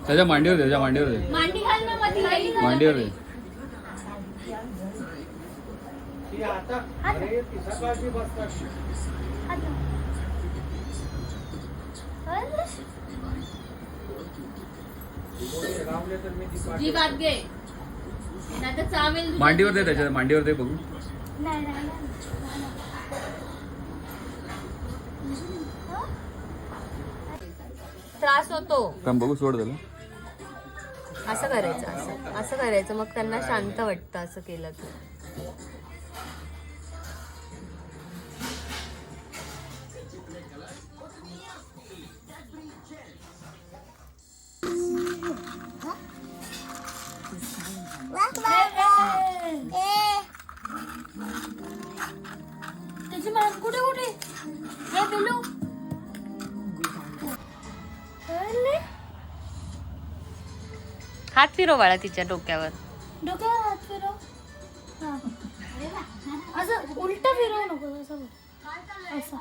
त्याच्या मांडीवर दे, त्याच्या मांडीवर दे, मांडी घाल ना मधी. मांडीवर दे. जी बात घे. नाही तर चावेल. मांडीवर दे, त्याच्या मांडीवर दे बघू. त्रास होतो. काम बघू, सोड त्याला. असं करायचं, असं असं करायचं, मग त्यांना शांत वाटतं असं केलं तर. त्याची मान कुठे कुठे हे पिलू हात फिरव बाळा तिच्या डोक्यावर. डोक्यावर हात फिरव. असं उलट फिरवू नको, असं